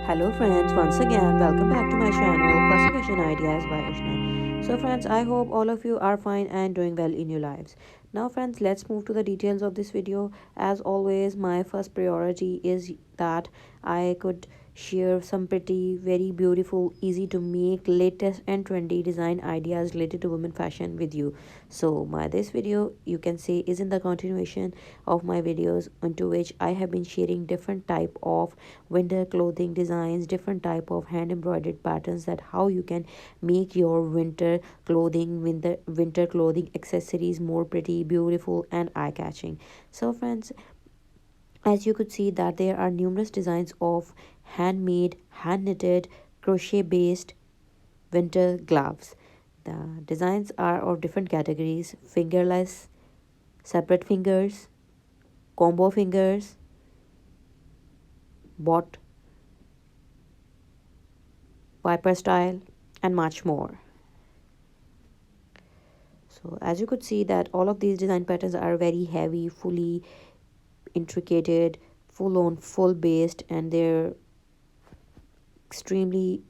Hello friends, once again welcome back to my channel Classic Fashion Ideas by Ushna. So friends, I hope all of you are fine and doing well in your lives. Now friends, let's move to the details of this video. As always, my first priority is that I could share some pretty very beautiful, easy to make, latest and trendy design ideas related to women fashion with you. So my this video you can say is in the continuation of my videos into which I have been sharing different type of winter clothing designs, different type of hand embroidered patterns, that how you can make your winter clothing accessories more pretty, beautiful and eye catching. So friends, as you could see that there are numerous designs of handmade, hand knitted, crochet based winter gloves. The designs are of different categories: fingerless, separate fingers, combo fingers, bot, viper style, and much more. So as you could see that all of these design patterns are very heavy, fully intricated, full on, full based, and they're extremely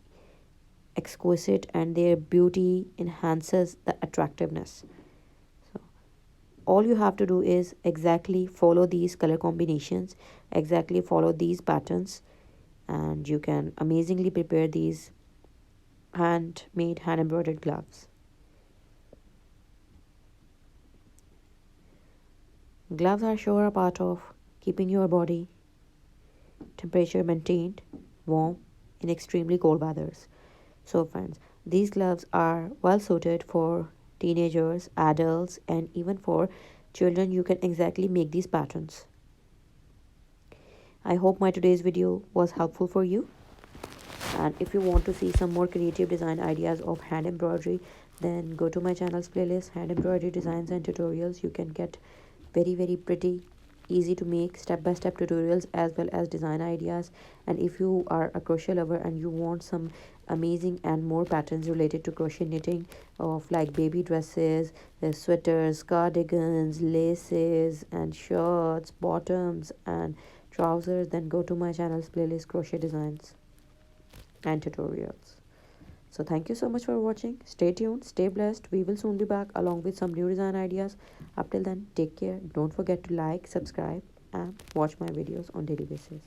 exquisite, and their beauty enhances the attractiveness. So all you have to do is exactly follow these color combinations, exactly follow these patterns, and you can amazingly prepare these handmade, hand embroidered gloves. Gloves are sure a part of keeping your body temperature maintained warm in extremely cold weathers. So friends, these gloves are well suited for teenagers, adults, and even for children. You can exactly make these patterns. I hope my today's video was helpful for you. And if you want to see some more creative design ideas of hand embroidery, then go to my channel's playlist, hand embroidery designs and tutorials. You can get very pretty, easy to make step-by-step tutorials as well as design ideas. And if you are a crochet lover and you want some amazing and more patterns related to crochet knitting of like baby dresses, sweaters, cardigans, laces and shirts, bottoms and trousers, then go to my channel's playlist, crochet designs and tutorials. So thank you so much for watching. Stay tuned, stay blessed. We will soon be back along with some new design ideas. Up till then, take care. Don't forget to like, subscribe and watch my videos on daily basis.